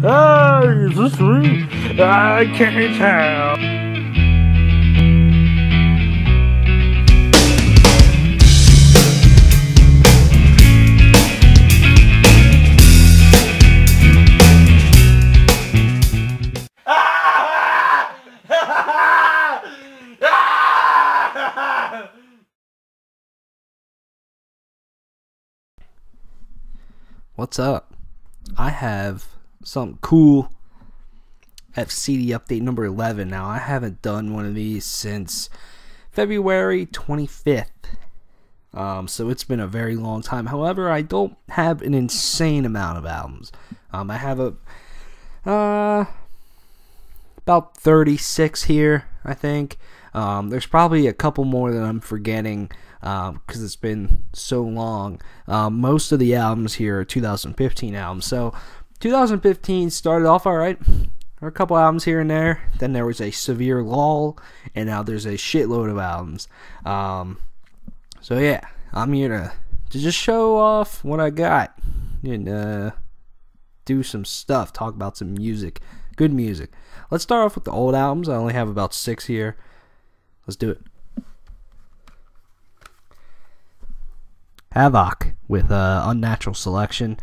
Hey, is this me? I can't tell. What's up? I have something cool. FCD update number 11. Now, I haven't done one of these since February 25th. So it's been a very long time. However, I don't have an insane amount of albums. I have about 36 here, I think. There's probably a couple more that I'm forgetting because it's been so long. Most of the albums here are 2015 albums. So 2015 started off alright. There were a couple albums here and there. Then there was a severe lull, and now there's a shitload of albums. So yeah, I'm here to just show off what I got and do some stuff, talk about some music, good music. Let's start off with the old albums. I only have about 6 here. Let's do it. Havoc with Unnatural Selection.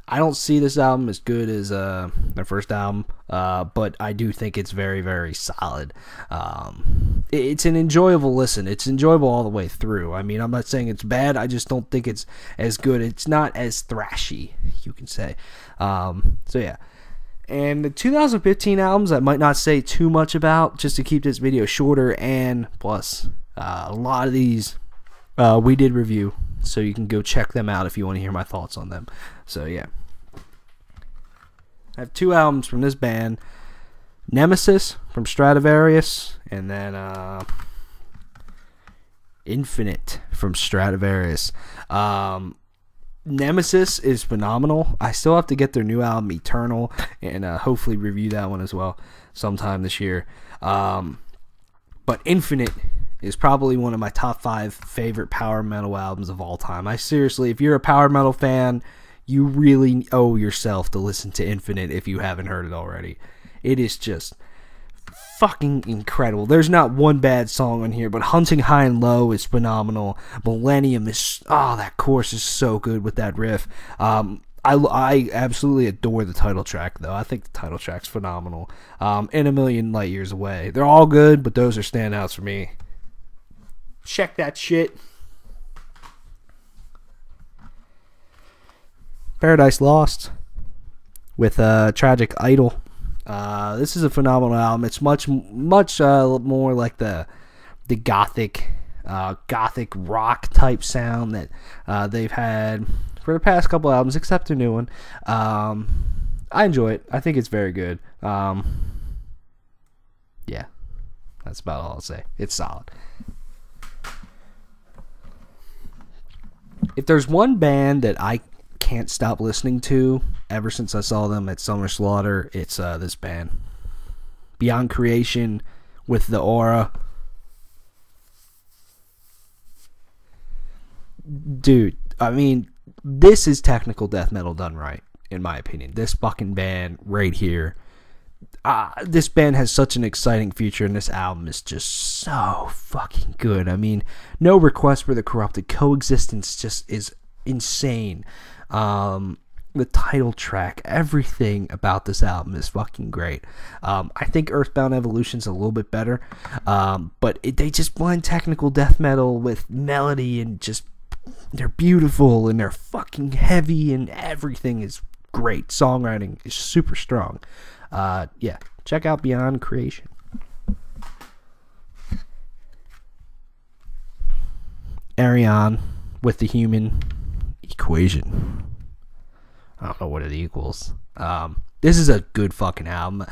I don't see this album as good as their first album, but I do think it's very, very solid. It's an enjoyable listen. It's enjoyable all the way through. I mean, I'm not saying it's bad. I just don't think it's as good. It's not as thrashy, you can say. So yeah. And the 2015 albums, I might not say too much about, just to keep this video shorter, and plus, a lot of these we did review, so you can go check them out if you want to hear my thoughts on them. So yeah. I have 2 albums from this band. Nemesis from Stradivarius, and then Infinite from Stradivarius. Nemesis is phenomenal. I still have to get their new album Eternal and hopefully review that one as well sometime this year. But Infinite is probably one of my top 5 favorite power metal albums of all time. I seriously, if you're a power metal fan, you really owe yourself to listen to Infinite if you haven't heard it already. It is just fucking incredible. There's not one bad song on here, but Hunting High and Low is phenomenal. Millennium is, that chorus is so good with that riff. I absolutely adore the title track, though. I think the title track's phenomenal. And A Million Light Years Away. They're all good, but those are standouts for me. Check that shit. Paradise Lost with Tragic Idol. This is a phenomenal album. It's much more like the gothic rock type sound that they've had for the past couple albums, except their new one. I enjoy it. I think it's very good. Yeah, that's about all I'll say. It's solid. If there's one band that I can't stop listening to ever since I saw them at Summer Slaughter, it's this band, Beyond Creation with The Aura. Dude, I mean, this is technical death metal done right, in my opinion. This fucking band right here, this band has such an exciting future, and this album is just so fucking good. I mean, No Request for the Corrupted, Coexistence just is insane. The title track, everything about this album is fucking great. I think Earthbound Evolution's a little bit better, but they just blend technical death metal with melody, and just they're beautiful and they're fucking heavy, and everything is great. Songwriting is super strong. Yeah, check out Beyond Creation. Arion with The Human Equation. I don't know what it equals. This is a good fucking album.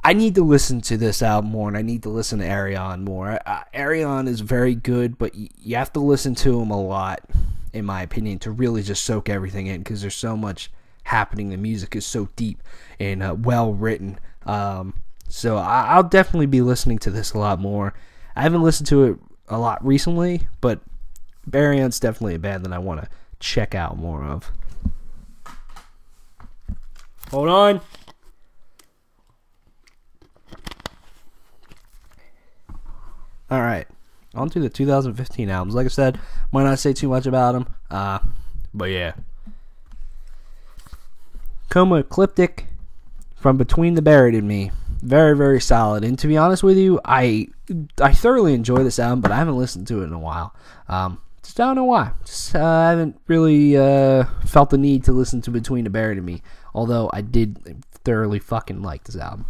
I need to listen to this album more, and I need to listen to Arion more. Arion is very good, but you have to listen to him a lot, in my opinion, to really just soak everything in, because there's so much happening. The music is so deep and well written. So I'll definitely be listening to this a lot more. I haven't listened to it a lot recently, but Arion's definitely a band that I want to check out more of. Hold on. Alright. On to the 2015 albums. Like I said, might not say too much about them. But yeah. Coma Ecliptic from Between the Buried and Me. Very, very solid. And to be honest with you, I thoroughly enjoy this album, but I haven't listened to it in a while. Just don't know why. Just I haven't really felt the need to listen to Between the Buried and Me. Although I did thoroughly fucking like this album.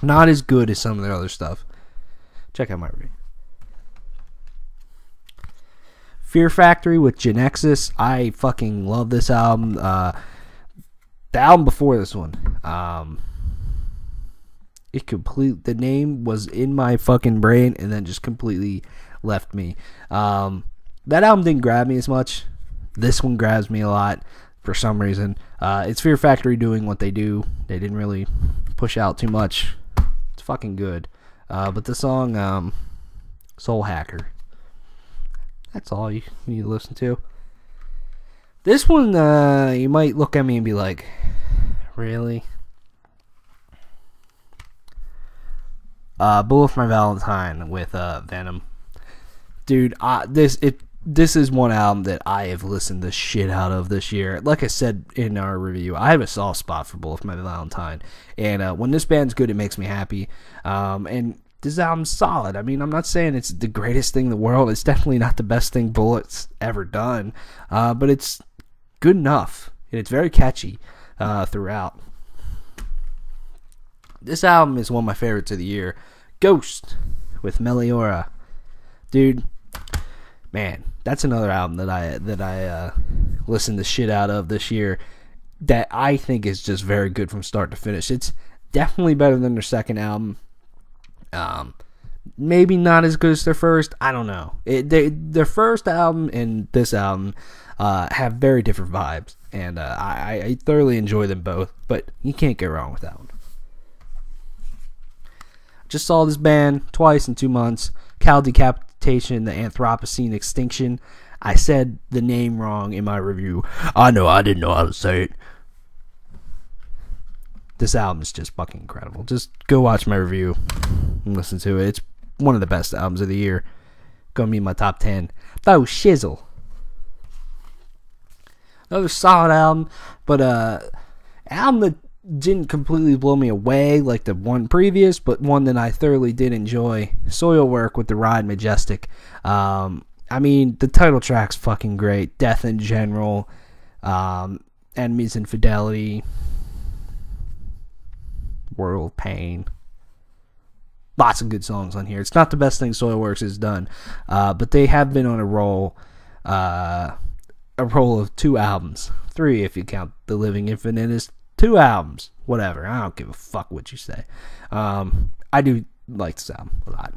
Not as good as some of their other stuff. Check out my review. Fear Factory with Genexus. I fucking love this album. The album before this one. The name was in my fucking brain and then just completely left me. That album didn't grab me as much. This one grabs me a lot for some reason. It's Fear Factory doing what they do. They didn't really push out too much. It's fucking good. But the song Soul Hacker. That's all you need to listen to. This one, you might look at me and be like, really? Bullet for My Valentine with Venom. Dude, this is one album that I have listened the shit out of this year. Like I said in our review, I have a soft spot for Bullet for My Valentine. And when this band's good, it makes me happy. And this album's solid. I mean, I'm not saying it's the greatest thing in the world. It's definitely not the best thing Bullet's ever done. But it's good enough. And it's very catchy throughout. This album is one of my favorites of the year. Ghost with Meliora. Dude, man, that's another album that I listened the shit out of this year that I think is just very good from start to finish. It's definitely better than their second album. Maybe not as good as their first. I don't know. Their first album and this album have very different vibes, and I thoroughly enjoy them both. But you can't get wrong with that one. Just saw this band twice in 2 months. Cow Decapitation, the Anthropocene Extinction. I said the name wrong in my review. I know, I didn't know how to say it. This album is just fucking incredible. Just go watch my review and listen to it. It's one of the best albums of the year. Gonna be in my top 10. Oh, shizzle. Another solid album, but album that didn't completely blow me away like the one previous, but one that I thoroughly did enjoy. Soilwork with The Ride Majestic. I mean, the title track's fucking great. Death in General, Enemies Infidelity, World Pain. Lots of good songs on here. It's not the best thing Soilworks has done, but they have been on a roll of 2 albums. 3 if you count The Living Infinite as 2 albums. Whatever. I don't give a fuck what you say. I do like this album a lot.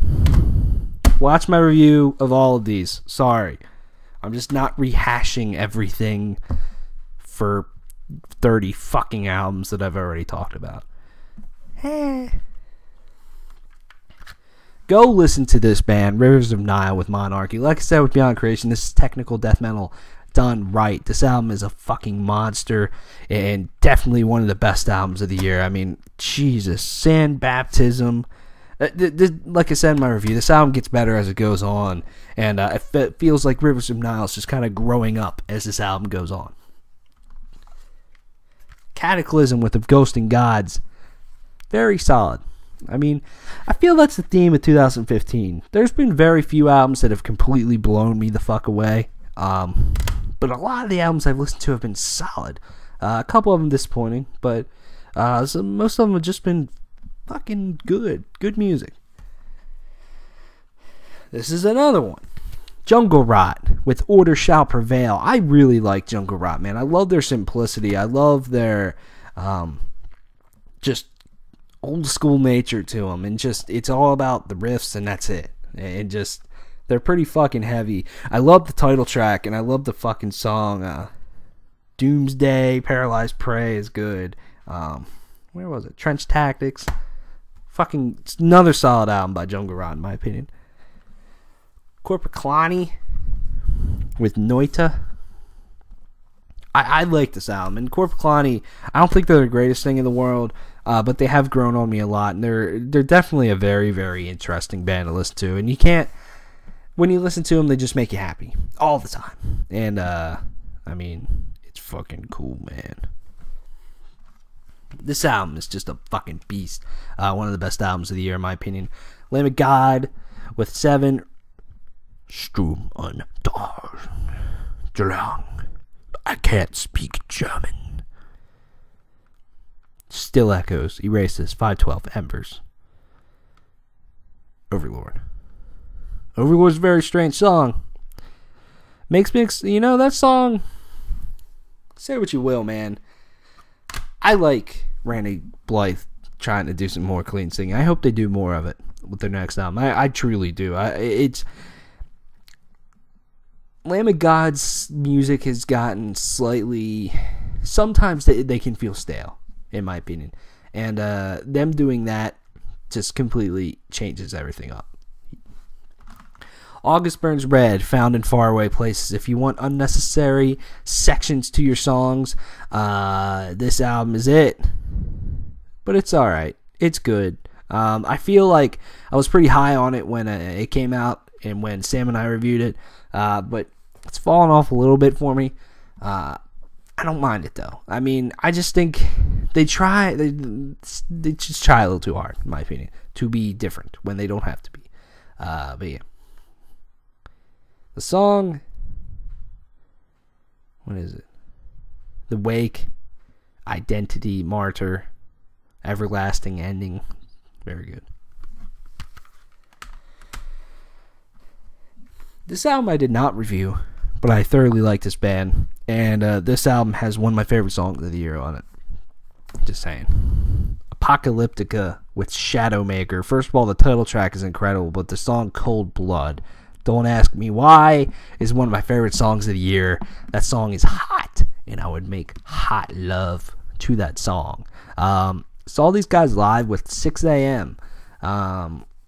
Watch my review of all of these. Sorry. I'm just not rehashing everything for 30 fucking albums that I've already talked about. Go listen to this band, Rivers of Nile with Monarchy. Like I said with Beyond Creation, this is technical death metal done right. This album is a fucking monster and definitely one of the best albums of the year. I mean, Jesus. Sand Baptism. Like I said in my review, this album gets better as it goes on, and it feels like Rivers of Nile is just kind of growing up as this album goes on. Cataclysm with the Ghosting Gods. Very solid. I mean, I feel that's the theme of 2015. There's been very few albums that have completely blown me the fuck away. But a lot of the albums I've listened to have been solid. A couple of them disappointing, but most of them have just been fucking good. Good music. This is another one. Jungle Rot with Order Shall Prevail. I really like Jungle Rot, man. I love their simplicity. I love their just old school nature to them, and just it's all about the riffs and that's it. And just they're pretty fucking heavy. I love the title track and I love the fucking song. Doomsday, Paralyzed Prey is good. Where was it? Trench Tactics. Fucking another solid album by Jungle Rot in my opinion. Corpiclani with Noita. I like this album. And Corp Kalani, I don't think they're the greatest thing in the world, but they have grown on me a lot, and they're definitely a very, very interesting band to listen to. And you can't, when you listen to them, they just make you happy all the time. And I mean, it's fucking cool, man. This album is just a fucking beast. One of the best albums of the year, in my opinion. Lamb of God with 7. Strum und Gelang. I can't speak German. Still Echoes. Erases. 512. Embers. Overlord. Overlord's a very strange song. Makes me, that song. Say what you will, man. I like Randy Blythe trying to do some more clean singing. I hope they do more of it with their next album. I truly do. It's Lamb of God's music has gotten slightly. Sometimes they can feel stale, in my opinion, and them doing that just completely changes everything up. August Burns Red, found in faraway places. If you want unnecessary sections to your songs, this album is it. But it's alright. It's good. I feel like I was pretty high on it when it came out and when Sam and I reviewed it. But it's fallen off a little bit for me. I don't mind it though. I mean, I just think they just try a little too hard, in my opinion, to be different when they don't have to be. But yeah. The song, what is it? The Wake, Identity, Martyr, Everlasting Ending. Very good. This album I did not review, but I thoroughly like this band. And this album has one of my favorite songs of the year on it. Just saying. Apocalyptica with Shadowmaker. First of all, the title track is incredible, but the song Cold Blood, Don't Ask Me Why, is one of my favorite songs of the year. That song is hot, and I would make hot love to that song. Saw these guys live with 6 a.m.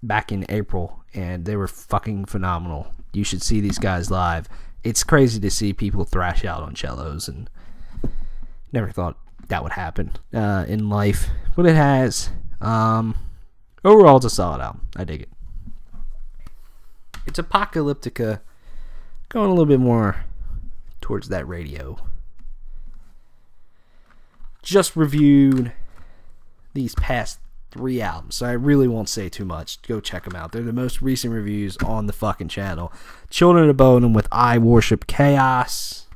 Back in April, and they were fucking phenomenal. You should see these guys live. It's crazy to see people thrash out on cellos, and never thought that would happen in life, but it has. Overall, it's a solid album. I dig it. It's Apocalyptica, going a little bit more towards that radio. Just reviewed these past 3 albums, so I really won't say too much. Go check them out. They're the most recent reviews on the fucking channel. Children of Bodom with I Worship Chaos.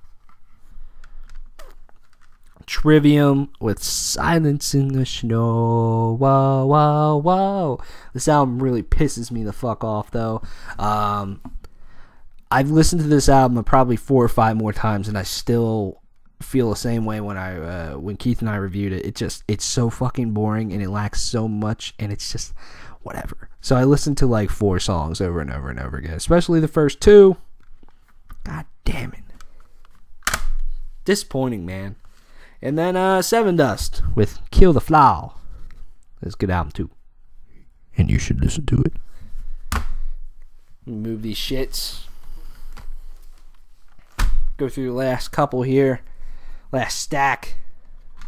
Trivium with Silence in the Snow. Wow, wow, wow. This album really pisses me the fuck off, though. I've listened to this album probably 4 or 5 more times, and I still feel the same way when Keith and I reviewed it. It's so fucking boring, and it lacks so much, and it's just whatever. So I listened to like 4 songs over and over and over again, especially the first 2. God damn it. Disappointing, man. And then Seven Dust with Kill the Flower. That's a good album too, and you should listen to it. Move these shits. Go through the last couple here. Last stack.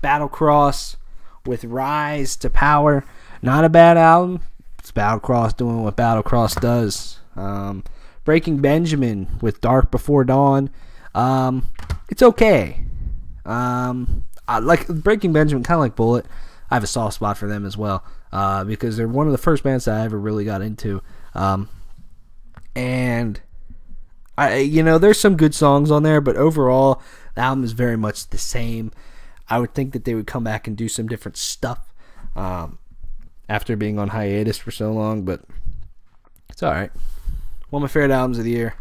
Battlecross with Rise to Power. Not a bad album. It's Battlecross doing what Battlecross does. Breaking Benjamin with Dark Before Dawn. It's okay. I like Breaking Benjamin, kind of like Bullet. I have a soft spot for them as well, because they're one of the first bands that I ever really got into. And there's some good songs on there, but overall, the album is very much the same. I would think that they would come back and do some different stuff after being on hiatus for so long, but it's alright. One of my favorite albums of the year,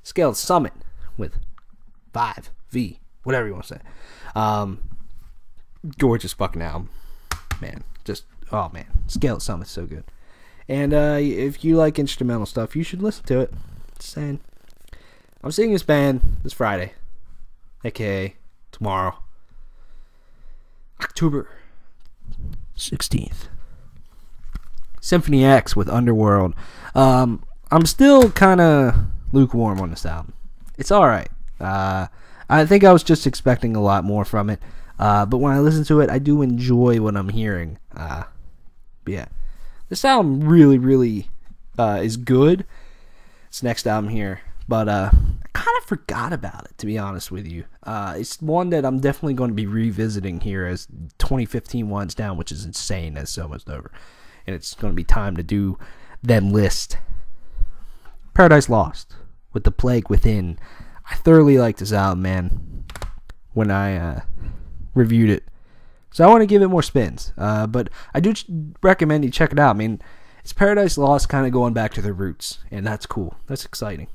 Scaled Summit with 5V, whatever you want to say. Gorgeous fucking album, man. Scaled Summit's so good. And if you like instrumental stuff, you should listen to it. Just saying. I'm seeing this band this Friday, aka tomorrow, October 16th. Symphony X with Underworld. I'm still kind of lukewarm on this album. It's alright. I I think I was just expecting a lot more from it. But when I listen to it, I do enjoy what I'm hearing. Yeah. This album really, really is good. This next album here. But I kind of forgot about it, to be honest with you. It's one that I'm definitely going to be revisiting here as 2015 winds down, which is insane as so much over. And it's going to be time to do them list. Paradise Lost with The Plague Within. I thoroughly liked this album, man, when I reviewed it. So I want to give it more spins. But I do recommend you check it out. I mean, it's Paradise Lost kind of going back to their roots, and that's cool. That's exciting.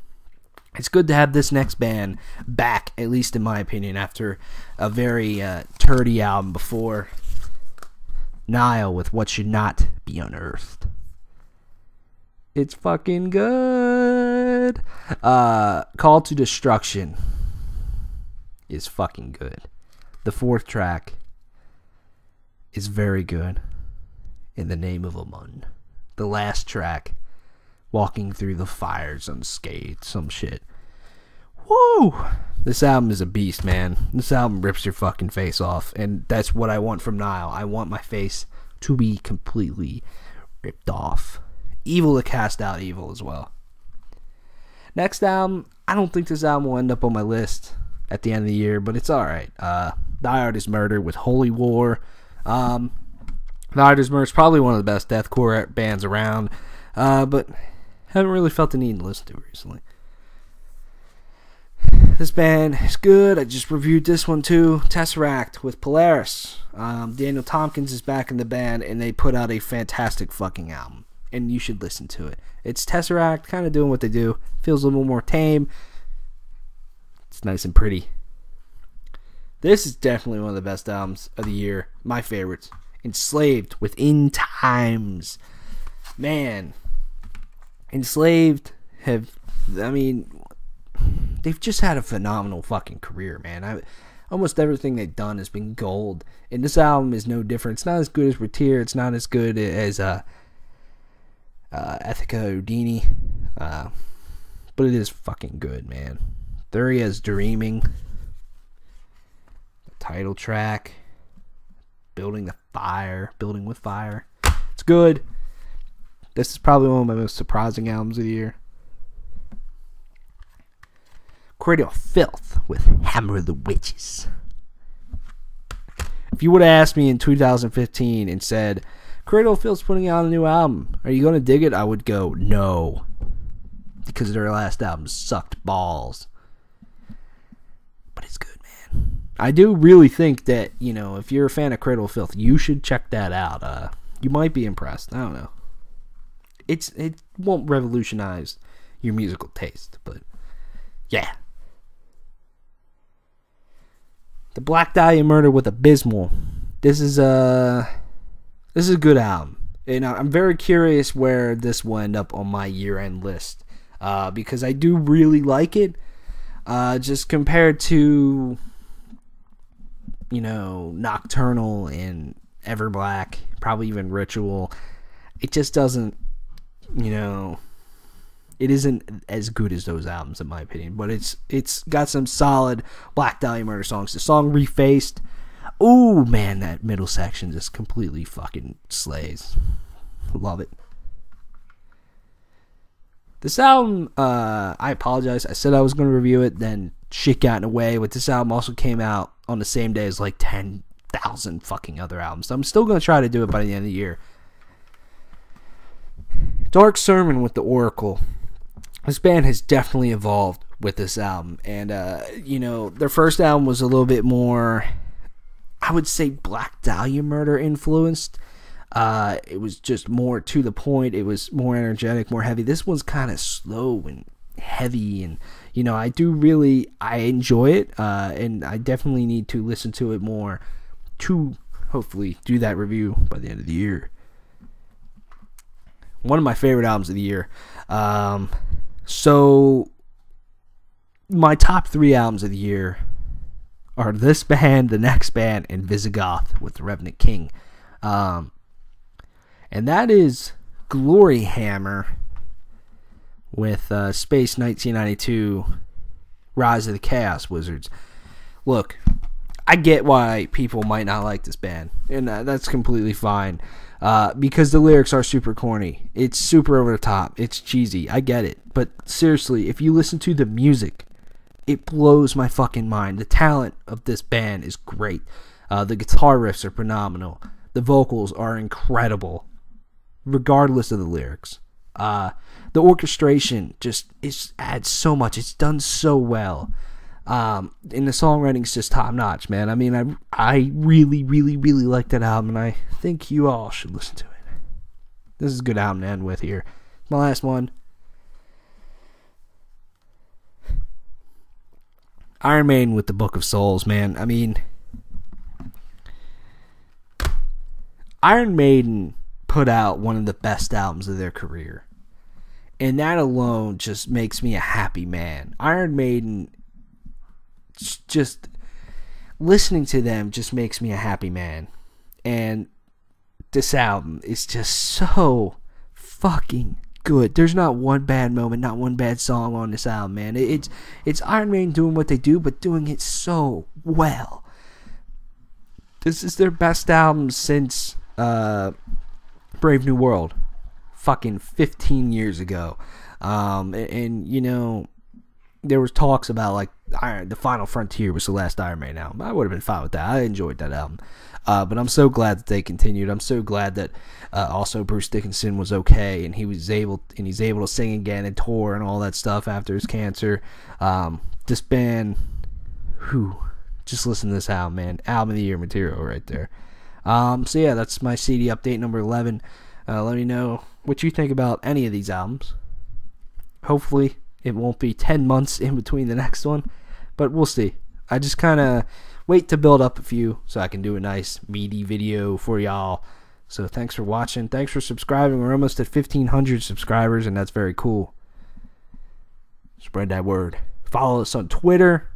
It's good to have this next band back, at least in my opinion, after a very turdy album before. Nile with What Should Not Be Unearthed. It's fucking good. Call to Destruction is fucking good. The 4th track is very good. In the Name of Amun. The last track, Walking Through the Fires Unscathed, some shit. Woo! This album is a beast, man. This album rips your fucking face off, and that's what I want from Nile. I want my face to be completely ripped off. Evil to cast out evil as well. Next album, I don't think this album will end up on my list at the end of the year, but it's alright. Die Hard is Murder with Holy War. Die Hard is Murder is probably one of the best deathcore bands around, but haven't really felt the need to listen to it recently. This band is good. I just reviewed this one too. Tesseract with Polaris. Daniel Tompkins is back in the band, and they put out a fantastic fucking album, and you should listen to it. It's Tesseract, kind of doing what they do. Feels a little more tame. It's nice and pretty. This is definitely one of the best albums of the year. My favorites. Enslaved with In Times. Man. Enslaved they've just had a phenomenal fucking career, man. Almost everything they've done has been gold, and this album is no different. It's not as good as Retir. It's not as good as Ethica Udini, but it is fucking good, man. Thuria's Dreaming, the title track, Building with Fire. It's good. This is probably one of my most surprising albums of the year. Cradle of Filth with Hammer of the Witches. If you would have asked me in 2015 and said, Cradle of Filth's putting out a new album, are you going to dig it? I would go, no. Because their last album sucked balls. But it's good, man. I do really think that, if you're a fan of Cradle of Filth, you should check that out. You might be impressed. I don't know. It won't revolutionize your musical taste, but yeah. The Black Dahlia Murder with Abysmal. This is a good album, and I'm very curious where this will end up on my year-end list, because I do really like it. Just compared to, Nocturnal and Everblack, probably even Ritual, it just doesn't, it isn't as good as those albums in my opinion, but it's got some solid Black Dahlia Murder songs. The song Refaced, ooh man, that middle section just completely fucking slays. Love it. This album, I apologize, I said I was going to review it, then shit got in the way, but this album also came out on the same day as like 10,000 fucking other albums, so I'm still going to try to do it by the end of the year. Dark Sermon with The Oracle. This band has definitely evolved with this album, and their first album was a little bit more, I would say, Black Dahlia Murder influenced. It was just more to the point. It was more energetic, more heavy. This one's kind of slow and heavy, and I enjoy it, and I definitely need to listen to it more to hopefully do that review by the end of the year. One of my favorite albums of the year. So my top 3 albums of the year are this band, the next band, and Visigoth with The Revenant King. And that is Glory Hammer with Space 1992, Rise of the Chaos Wizards. look, I get why people might not like this band, and that's completely fine. Because the lyrics are super corny. It's super over the top. It's cheesy. I get it. But seriously, if you listen to the music, it blows my fucking mind. The talent of this band is great. The guitar riffs are phenomenal. The vocals are incredible, regardless of the lyrics. The orchestration just adds so much. It's done so well. And the songwriting's just top notch, man. I mean, I really, really, really like that album, and I think you all should listen to it. This is a good album to end with here. My last one. Iron Maiden with the Book of Souls, man. I mean, Iron Maiden put out one of the best albums of their career. And that alone just makes me a happy man. Iron Maiden, just listening to them just makes me a happy man. And this album is just so fucking good. There's not one bad moment, not one bad song on this album, man. It's Iron Maiden doing what they do, but doing it so well. This is their best album since Brave New World, fucking 15 years ago. And you know, there was talks about like The Final Frontier was the last Iron Maiden album. I would have been fine with that. I enjoyed that album. But I'm so glad that they continued. I'm so glad that also Bruce Dickinson was okay and he's able to sing again and tour and all that stuff after his cancer. This band, just listen to this album, man. Album of the year material right there. So yeah, that's my CD update number 11. Let me know what you think about any of these albums. Hopefully it won't be 10 months in between the next one, but we'll see. I just kind of wait to build up a few so I can do a nice meaty video for y'all. So thanks for watching. Thanks for subscribing. We're almost at 1,500 subscribers, and that's very cool. Spread that word. Follow us on Twitter.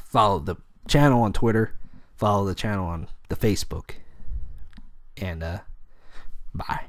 Follow the channel on Twitter. Follow the channel on the Facebook. And bye.